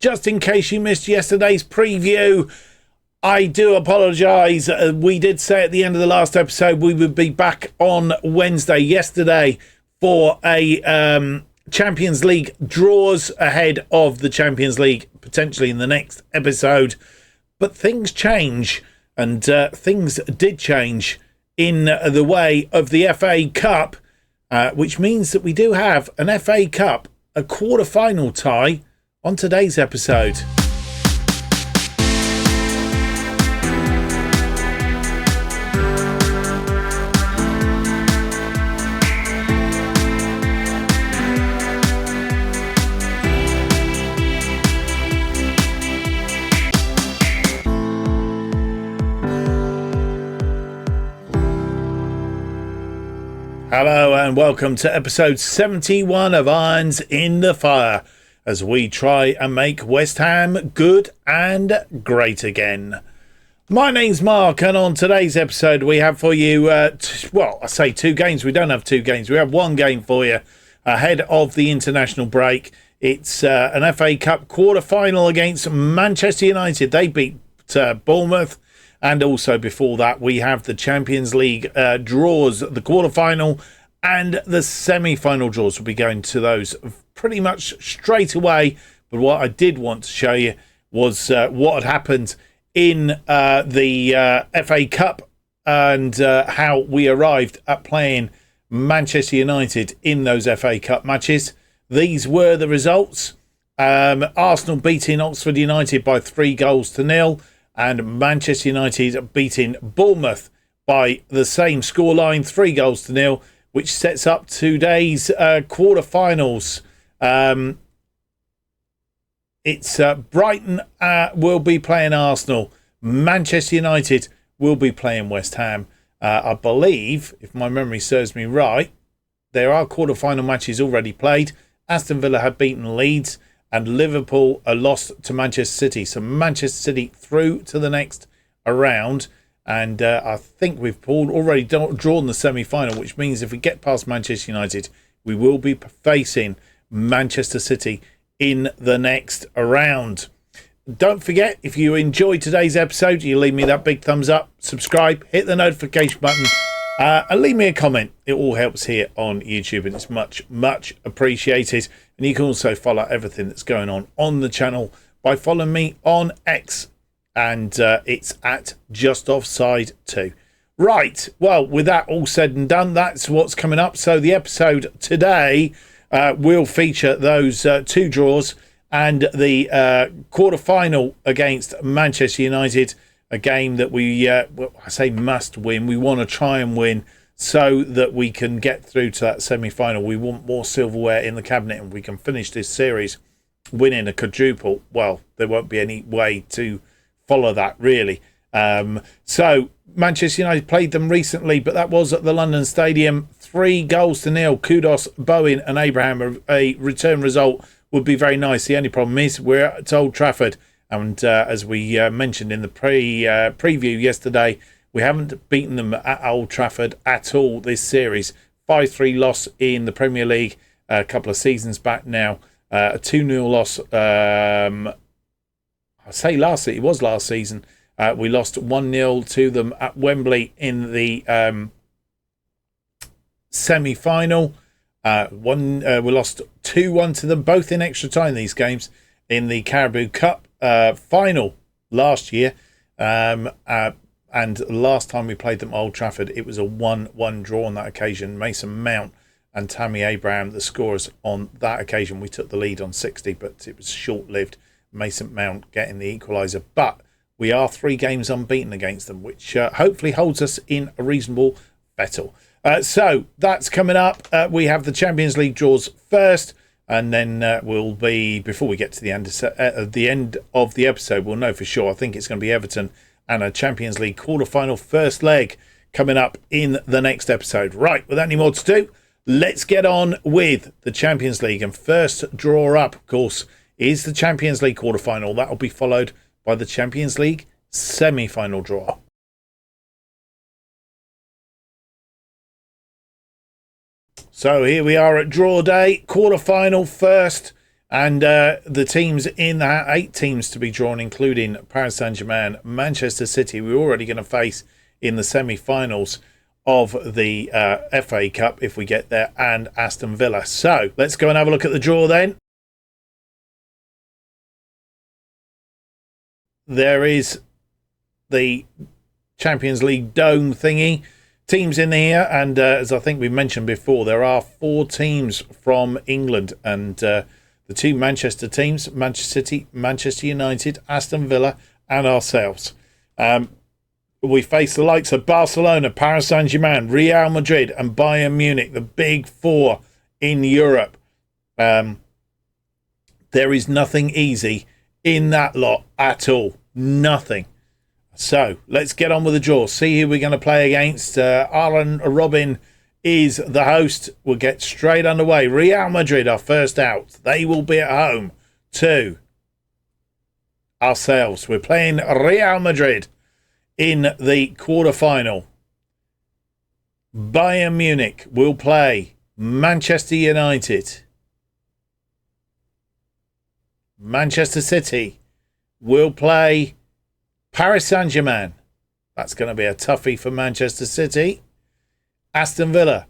Just in case you missed yesterday's preview, I do apologise. We did say at the end of the last episode we would be back on Wednesday, yesterday, for a Champions League draws ahead of the Champions League, potentially in the next episode. But things change, and things did change in the way of the FA Cup, which means that we do have an FA Cup, a quarter-final tie, on today's episode. Hello and welcome to episode 71 of Irons in the Fire, as we try and make West Ham good and great again. My name's Mark, and on today's episode we have for you, I say two games. We don't have two games. We have one game for you ahead of the international break. It's an FA Cup quarter-final against Manchester United. They beat Bournemouth. And also before that, we have the Champions League draws, the quarter-final and the semi-final draws. We'll be going to those pretty much straight away. But what I did want to show you was what had happened in the FA Cup and how we arrived at playing Manchester United in those FA Cup matches. These were the results. Arsenal beating Oxford United by 3-0. And Manchester United beating Bournemouth by the same scoreline, 3-0, which sets up today's quarterfinals. It's Brighton will be playing Arsenal. Manchester United will be playing West Ham. I believe, if my memory serves me right, there are quarterfinal matches already played. Aston Villa have beaten Leeds, and Liverpool are lost to Manchester City. So Manchester City through to the next round. And I think we've already drawn the semi-final, which means if we get past Manchester United, we will be facing Manchester City in the next round. Don't forget, if you enjoyed today's episode, you leave me that big thumbs up, subscribe, hit the notification button, and leave me a comment. It all helps here on YouTube, and it's much, much appreciated. And you can also follow everything that's going on the channel by following me on X, and it's at JustOffsideFM. Right, well, with that all said and done, that's what's coming up. So the episode today will feature those two draws and the quarter-final against Manchester United, a game that we, I say must win. We want to try and win so that we can get through to that semi-final. We want more silverware in the cabinet, and we can finish this series winning a quadruple. Well, there won't be any way to follow that, really. So Manchester United played them recently, but that was at the London Stadium, 3-0. Kudos, Bowen and Abraham. A return result would be very nice. The only problem is we're at Old Trafford, and as we mentioned in the preview yesterday, we haven't beaten them at Old Trafford at all this series. 5-3 loss in the Premier League a couple of seasons back now. A 2-0 loss, I say last season, it was last season. We lost 1-0 to them at Wembley in the semi-final. We lost 2-1 to them, both in extra time, these games, in the Carabao Cup final last year. And last time we played them at Old Trafford, it was a 1-1 draw on that occasion. Mason Mount and Tammy Abraham, the scorers on that occasion. We took the lead on 60, but it was short-lived. Mason Mount getting the equaliser. But we are 3 games unbeaten against them, which hopefully holds us in a reasonable battle. So that's coming up. We have the Champions League draws first, and then we'll be, before we get to the end of the episode, we'll know for sure. I think it's going to be Everton and a Champions League quarter-final first leg coming up in the next episode. Right, without any more to do, let's get on with the Champions League. And first draw up, of course, is the Champions League quarter-final. That will be followed by the Champions League semi-final draw. So here we are at draw day, quarter-final first. And the teams in that, 8 teams to be drawn, including Paris Saint-Germain, Manchester City, we're already going to face in the semi-finals of the FA Cup if we get there, and Aston Villa. So let's go and have a look at the draw then. There is the Champions League dome thingy. Teams in here, and as I think we mentioned before, there are 4 teams from England, and the 2 Manchester teams, Manchester City, Manchester United, Aston Villa, and ourselves. We face the likes of Barcelona, Paris Saint-Germain, Real Madrid, and Bayern Munich, the big 4 in Europe. There is nothing easy in that lot at all. Nothing. So let's get on with the draw. See who we're going to play against. Alan Robin is the host. We'll get straight underway. Real Madrid are first out. They will be at home to ourselves. We're playing Real Madrid in the quarterfinal. Bayern Munich will play Manchester United. Manchester City will play Paris Saint-Germain. That's going to be a toughie for Manchester City. Aston Villa.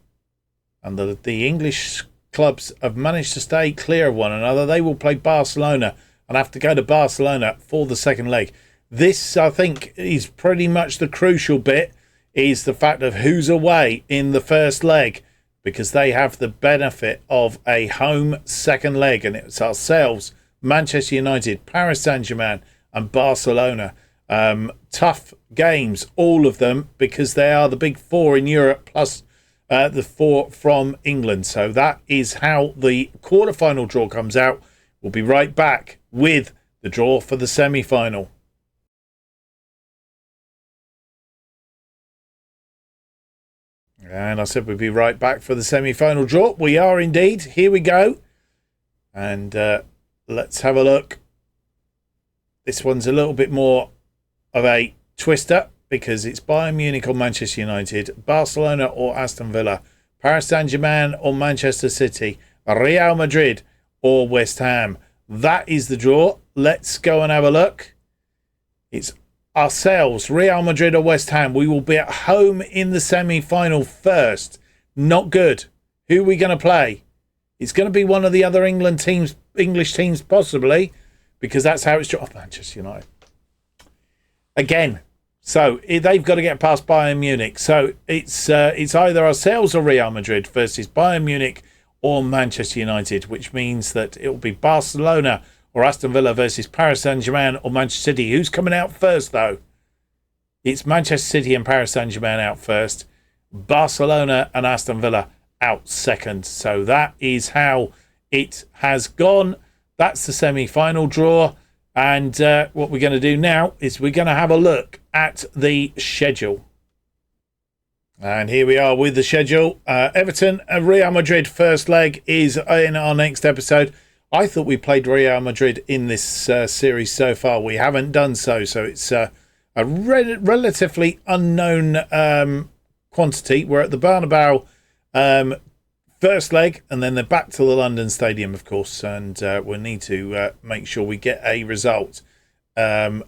And the English clubs have managed to stay clear of one another. They will play Barcelona and have to go to Barcelona for the second leg. This, I think, is pretty much the crucial bit, is the fact of who's away in the first leg, because they have the benefit of a home second leg, and it's ourselves, Manchester United, Paris Saint-Germain and Barcelona. Tough games, all of them, because they are the big 4 in Europe plus the 4 from England. So that is how the quarterfinal draw comes out. We'll be right back with the draw for the semi-final. And I said we'd be right back for the semi-final draw. We are indeed. Here we go. And let's have a look. This one's a little bit more of a twister, because it's Bayern Munich or Manchester United, Barcelona or Aston Villa, Paris Saint-Germain or Manchester City, Real Madrid or West Ham. That is the draw. Let's go and have a look. It's ourselves, Real Madrid or West Ham. We will be at home in the semi-final first. Not good. Who are we going to play? It's going to be one of the other English teams possibly, because that's how it's drawn. Oh, Manchester United. Again, so they've got to get past Bayern Munich. So it's either ourselves or Real Madrid versus Bayern Munich or Manchester United, which means that it will be Barcelona or Aston Villa versus Paris Saint-Germain or Manchester City. Who's coming out first, though? It's Manchester City and Paris Saint-Germain out first. Barcelona and Aston Villa out second. So that is how it has gone. That's the semi-final draw. And what we're going to do now is we're going to have a look at the schedule. And here we are with the schedule. Everton and Real Madrid first leg is in our next episode. I thought we played Real Madrid in this series so far. We haven't done so. So it's a relatively unknown quantity. We're at the Bernabeu first leg, and then they're back to the London Stadium, of course, and we'll need to make sure we get a result at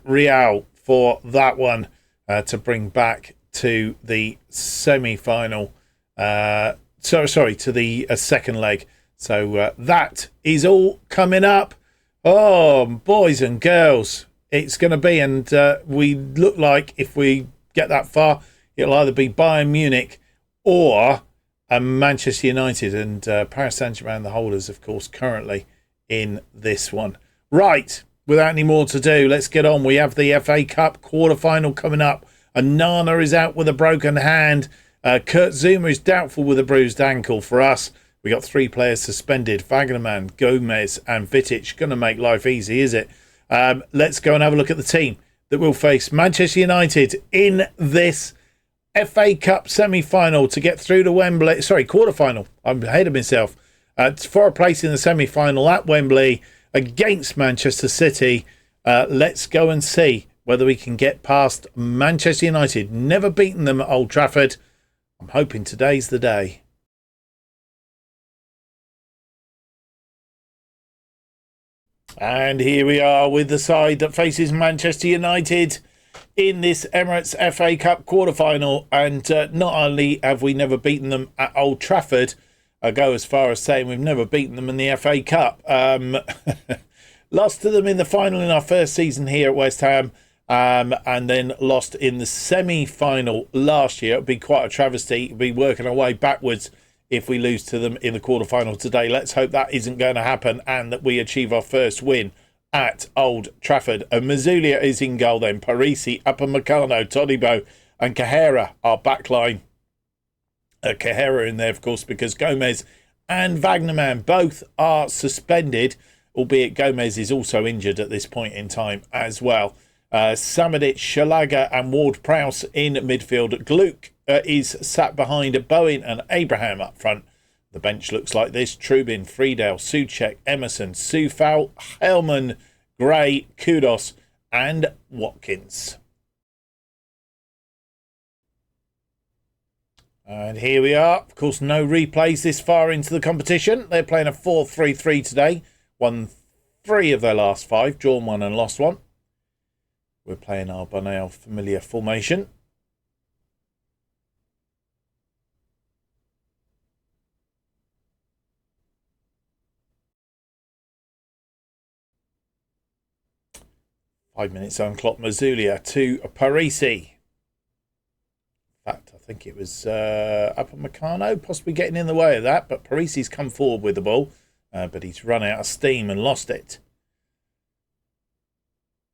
Real for that one to bring back to the semi-final. To the second leg. So that is all coming up. Oh, boys and girls, it's going to be, and we look like if we get that far, it'll either be Bayern Munich or Manchester United, and Paris Saint-Germain, the holders, of course, currently in this one. Right, without any more to do, let's get on. We have the FA Cup quarter-final coming up. Nana is out with a broken hand. Kurt Zouma is doubtful with a bruised ankle. For us, we got 3 players suspended. Wagnerman, Gomez and Vitic. Going to make life easy, is it? Let's go and have a look at the team that will face Manchester United in this FA Cup semi-final to get through to Wembley. Sorry, quarter-final. I'm ahead of myself. For a place in the semi-final at Wembley against Manchester City. Let's go and see whether we can get past Manchester United. Never beaten them at Old Trafford. I'm hoping today's the day. And here we are with the side that faces Manchester United in this Emirates FA Cup quarter-final. And not only have we never beaten them at Old Trafford, I go as far as saying we've never beaten them in the FA Cup. Lost to them in the final in our first season here at West Ham, and then lost in the semi-final last year. It would be quite a travesty. It would be working our way backwards if we lose to them in the quarter-final today. Let's hope that isn't going to happen and that we achieve our first win at Old Trafford. And Mazzuglia is in goal then. Parisi, Upamecano, Todibo and Cahera are backline. Cahera in there, of course, because Gomez and Wagnerman both are suspended, albeit Gomez is also injured at this point in time as well. Samadic, Shalaga and Ward-Prowse in midfield. Gluck is sat behind Bowen and Abraham up front. The bench looks like this. Trubin, Friedel, Souček, Emerson, Soufal, Hellman, Gray, Kudos and Watkins. And here we are. Of course, no replays this far into the competition. They're playing a 4-3-3 today. Won 3 of their last 5. Drawn 1 and lost 1. We're playing our Bonale familiar formation. Five minutes on clock. Mazzuglia to Parisi. In fact, I think it was Upamecano possibly getting in the way of that, but Parisi's come forward with the ball, but he's run out of steam and lost it.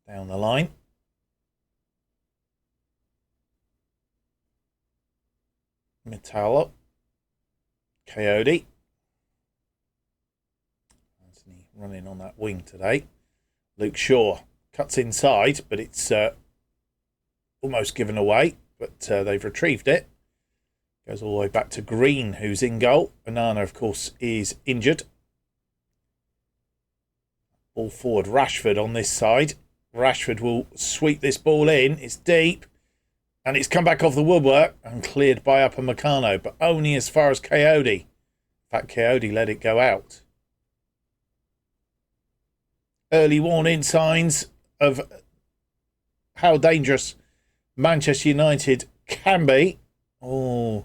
Down the line. Metallo. Coyote. Anthony running on that wing today. Luke Shaw cuts inside, but it's almost given away. But they've retrieved it. Goes all the way back to Green, who's in goal. Banana, of course, is injured. Ball forward. Rashford on this side. Rashford will sweep this ball in. It's deep. And it's come back off the woodwork and cleared by Upamecano, but only as far as Coyote. In fact, Coyote let it go out. Early warning signs of how dangerous Manchester United can be. Oh.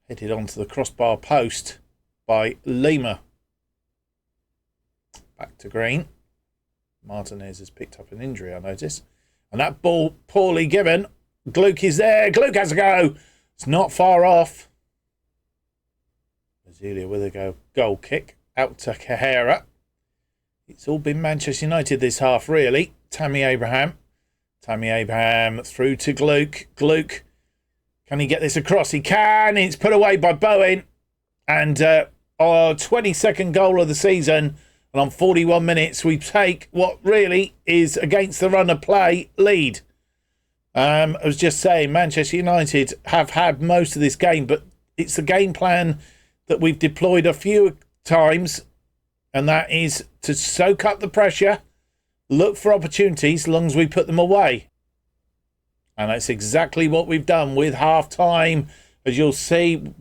Headed onto the crossbar post by Lima. Back to Green. Martinez has picked up an injury, I notice. And that ball poorly given. Gluck is there. Gluck has a go. It's not far off. Mazzuglia with a goal kick. Out to Cahera. It's all been Manchester United this half, really. Tammy Abraham. Tammy Abraham through to Gluck. Gluck. Can he get this across? He can. It's put away by Bowen. And our 22nd goal of the season. And on 41 minutes, we take what really is against the run of play lead. I was just saying, Manchester United have had most of this game, but it's the game plan that we've deployed a few times, and that is to soak up the pressure, look for opportunities as long as we put them away. And that's exactly what we've done with half-time. As you'll see,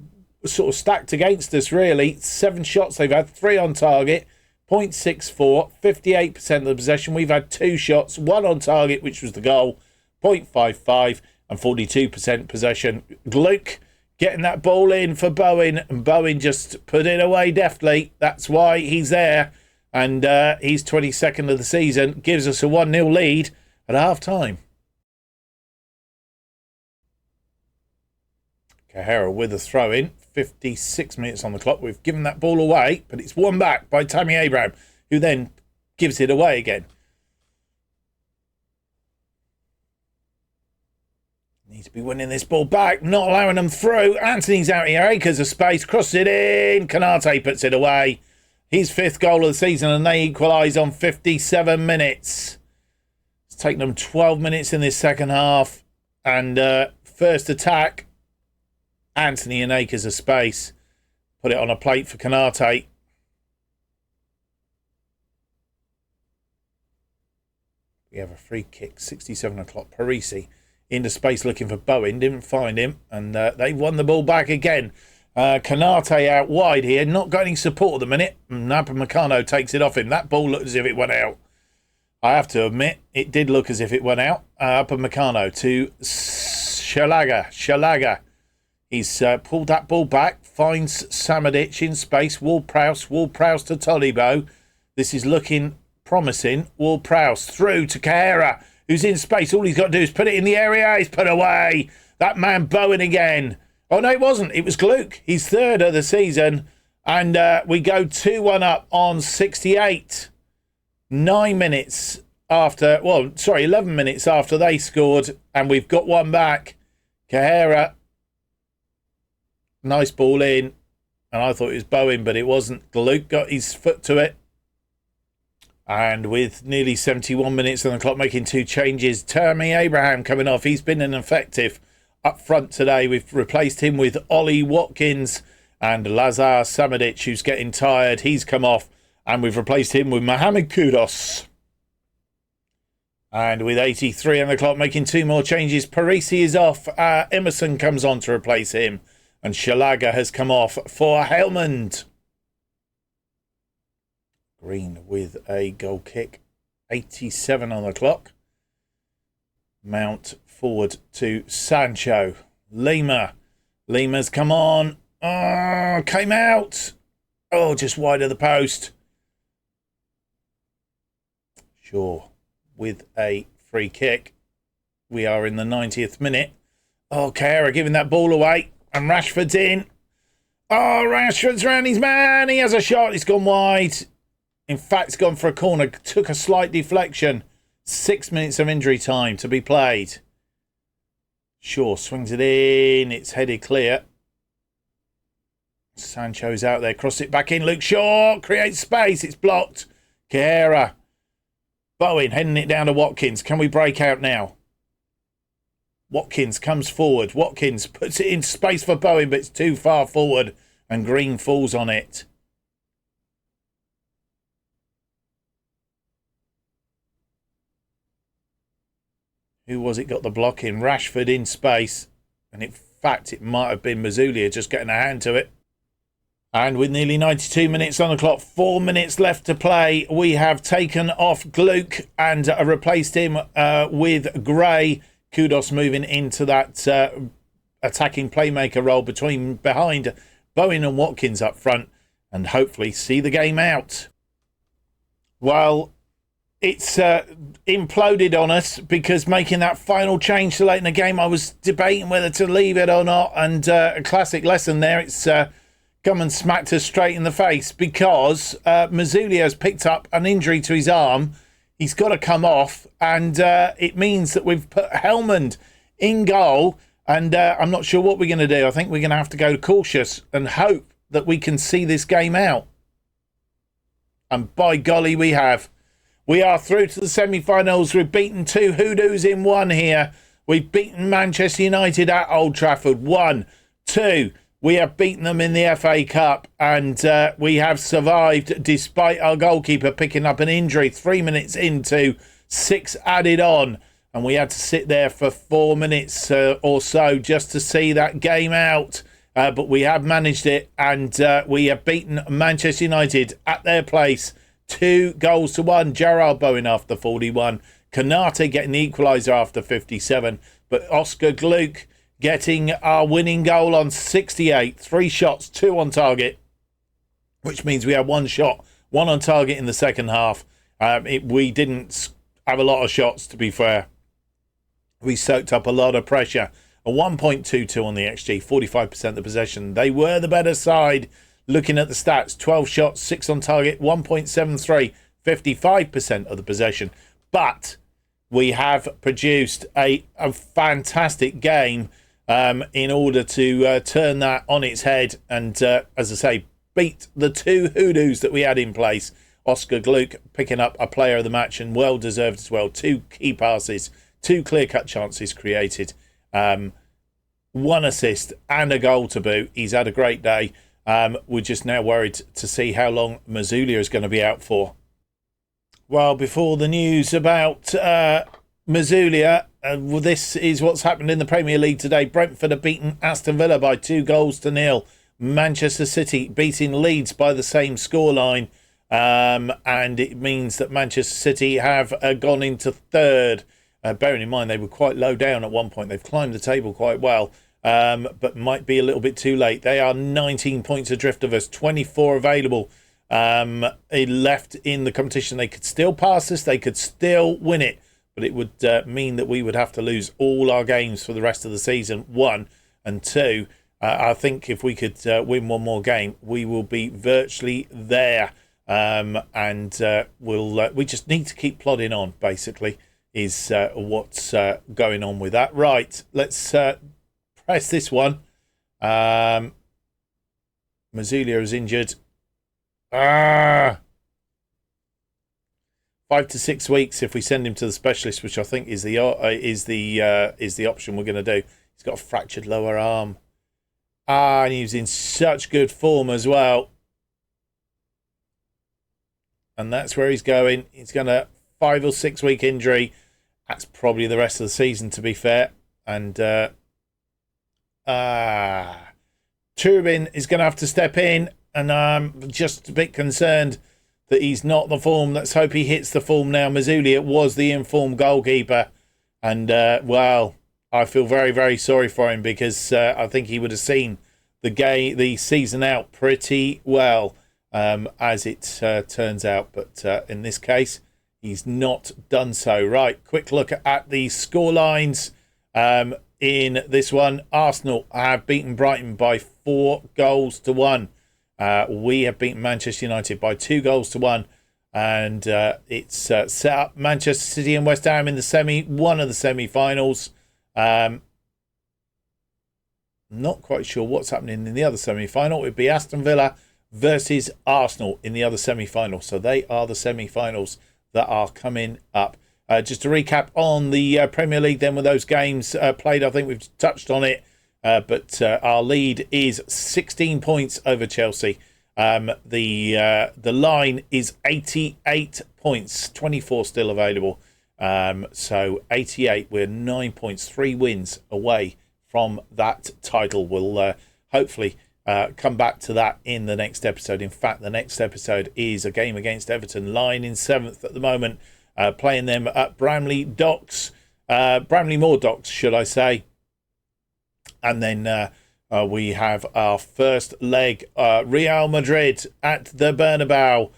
sort of stacked against us, really. 7 shots they've had, 3 on target. 0.64, 58% of the possession. We've had 2 shots, 1 on target, which was the goal, 0.55 and 42% possession. Gluck getting that ball in for Bowen, and Bowen just put it away deftly. That's why he's there, and he's 22nd of the season, gives us a 1-0 lead at half-time. Cahera with a throw-in. 56 minutes on the clock. We've given that ball away, but it's won back by Tammy Abraham, who then gives it away again. Need to be winning this ball back, not allowing them through. Anthony's out here, acres of space, crosses it in. Canate puts it away. His 5th goal of the season, and they equalise on 57 minutes. It's taken them 12 minutes in this second half, and first attack. Anthony in acres of space. Put it on a plate for Canate. We have a free kick, 67 o'clock. Parisi into space looking for Bowen. Didn't find him. And they won the ball back again. Kanate out wide here. Not got any support at the minute. Napamecano takes it off him. That ball looked as if it went out. I have to admit, it did look as if it went out. Upamecano to Shalaga. He's pulled that ball back. Finds Samadic in space. Ward-Prowse to Tolibo. This is looking promising. Ward-Prowse through to Carrera, who's in space. All he's got to do is put it in the area. He's put away. That man Bowen again. Oh, no, it wasn't. It was Gluck. He's third of the season. And we go 2-1 up on 68. 11 minutes after they scored. And we've got one back. Carrera. Nice ball in. And I thought it was Bowen, but it wasn't. Gluck got his foot to it. And with nearly 71 minutes on the clock, making two changes. Tammy Abraham coming off. He's been ineffective up front today. We've replaced him with Ollie Watkins and Lazar Samadic, who's getting tired. He's come off. And we've replaced him with Mohamed Kudus. And with 83 on the clock, making two more changes. Parisi is off. Emerson comes on to replace him. And Shalaga has come off for Helmond. Green with a goal kick. 87 on the clock. Mount forward to Sancho. Lima's come on. Oh, came out. Oh, just wide of the post. Shaw with a free kick. We are in the 90th minute. Oh, Carrera giving that ball away. And Rashford's in. Oh, Rashford's round his man. He has a shot. It's gone wide. In fact, it's gone for a corner. Took a slight deflection. 6 minutes of injury time to be played. Shaw swings it in. It's headed clear. Sancho's out there. Cross it back in. Luke Shaw creates space. It's blocked. Carrera. Bowen heading it down to Watkins. Can we break out now? Watkins comes forward. Watkins puts it in space for Bowen, but it's too far forward. And Green falls on it. Who was it got the block in? Rashford in space. And in fact, it might have been Mazulia just getting a hand to it. And with nearly 92 minutes on the clock, 4 minutes left to play, we have taken off Gluck and replaced him with Gray. Kudus moving into that attacking playmaker role behind Bowen and Watkins up front and hopefully see the game out. Well, it's imploded on us because making that final change so late in the game, I was debating whether to leave it or not. And a classic lesson there. It's come and smacked us straight in the face because Mazulia has picked up an injury to his arm. He's got to come off, and it means that we've put Helmond in goal, and I'm not sure what we're going to do. I think we're going to have to go cautious and hope that we can see this game out. And by golly, we have. We are through to the semi-finals. We've beaten 2 hoodoos in 1 here. We've beaten Manchester United at Old Trafford 1-2. We have beaten them in the FA Cup, and we have survived despite our goalkeeper picking up an injury 3 minutes into 6 added on. And we had to sit there for 4 minutes or so just to see that game out. But we have managed it, and we have beaten Manchester United at their place 2-1. Gerard Bowen after 41. Kanate getting the equaliser after 57. But Oscar Gluck getting our winning goal on 68. 3 shots, 2 on target, which means we had 1 shot, 1 on target in the second half. We didn't have a lot of shots, to be fair. We soaked up a lot of pressure. A 1.22 on the XG, 45% of the possession. They were the better side. Looking at the stats, 12 shots, 6 on target, 1.73, 55% of the possession. But we have produced a fantastic game in order to turn that on its head and, as I say, beat the 2 hoodoos that we had in place. Oscar Gluck picking up a player of the match and well deserved as well. 2 key passes, 2 clear-cut chances created, 1 assist and a goal to boot. He's had a great day. We're just now worried to see how long Mazulia is going to be out for. Well, before the news about Mazulia, well, this is what's happened in the Premier League today. Brentford have beaten Aston Villa by 2-0. Manchester City beating Leeds by the same scoreline. And it means that Manchester City have gone into third. Bearing in mind they were quite low down at one point. They've climbed the table quite well, but might be a little bit too late. They are 19 points adrift of us, 24 available left in the competition. They could still pass us. They could still win it, but it would mean that we would have to lose all our games for the rest of the season, one. And two, I think if we could win one more game, we will be virtually there. We just need to keep plodding on, basically, is what's going on with that. Right, let's press this one. Mazulia is injured. 5 to 6 weeks if we send him to the specialist, which I think is the option we're going to do. He's got a fractured lower arm. And he was in such good form as well. And that's where he's going. He's going to 5 or 6 week injury. That's probably the rest of the season, to be fair. And Turbin is going to have to step in. And I'm just a bit concerned that he's not the form. Let's hope he hits the form now. Mazulia was the informed goalkeeper. And, well, I feel very, very sorry for him because I think he would have seen the season out pretty well. As it turns out, but in this case, he's not done so. Right, quick look at the scorelines in this one. Arsenal have beaten Brighton by 4-1. We have beaten Manchester United by 2-1, and it's set up Manchester City and West Ham in the one of the semi-finals. Not quite sure what's happening in the other semi-final. It would be Aston Villa versus Arsenal in the other semi-final. So they are the semi-finals that are coming up. Just to recap on the Premier League then with those games played, I think we've touched on it. But our lead is 16 points over Chelsea. The line is 88 points, 24 still available. So 88, we're 9 points, 3 wins away from that title. We'll hopefully come back to that in the next episode. In fact, the next episode is a game against Everton, lying in 7th at the moment, playing them at Bramley Moor Docks, should I say. And then we have our first leg, Real Madrid at the Bernabeu.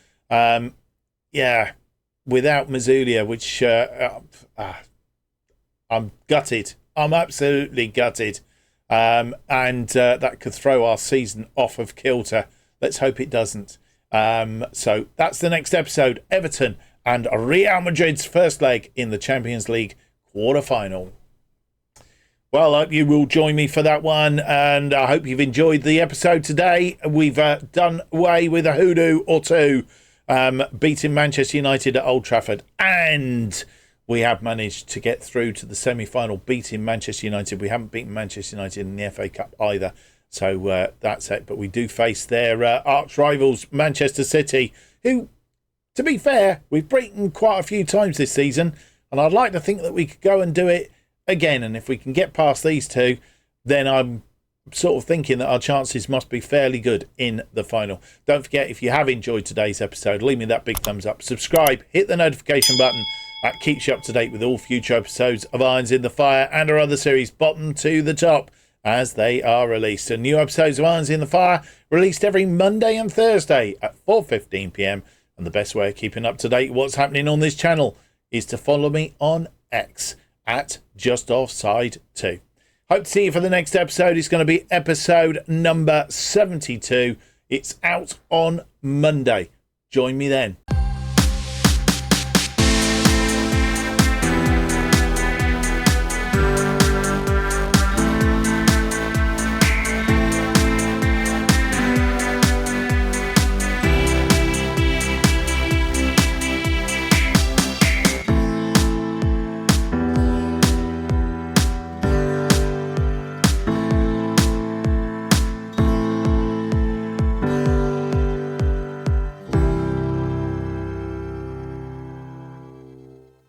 Without Mazulia, which I'm gutted. I'm absolutely gutted. And that could throw our season off of kilter. Let's hope it doesn't. So that's the next episode. Everton and Real Madrid's first leg in the Champions League quarter-final. Well, I hope you will join me for that one, and I hope you've enjoyed the episode today. We've done away with a hoodoo or two, beating Manchester United at Old Trafford, and we have managed to get through to the semi-final, beating Manchester United. We haven't beaten Manchester United in the FA Cup either, so that's it. But we do face their arch rivals, Manchester City, who, to be fair, we've beaten quite a few times this season, and I'd like to think that we could go and do it again. And if we can get past these two, then I'm sort of thinking that our chances must be fairly good in the final. Don't forget, if you have enjoyed today's episode, leave me that big thumbs up, subscribe, hit the notification button. That keeps you up to date with all future episodes of Irons in the Fire and our other series, bottom to the top, as they are released. And new episodes of Irons in the Fire released every Monday and Thursday at 4:15 p.m. And the best way of keeping up to date with what's happening on this channel is to follow me on X at JustOffsideFM. Hope to see you for the next episode. It's going to be episode number 72. It's out on Monday. Join me then.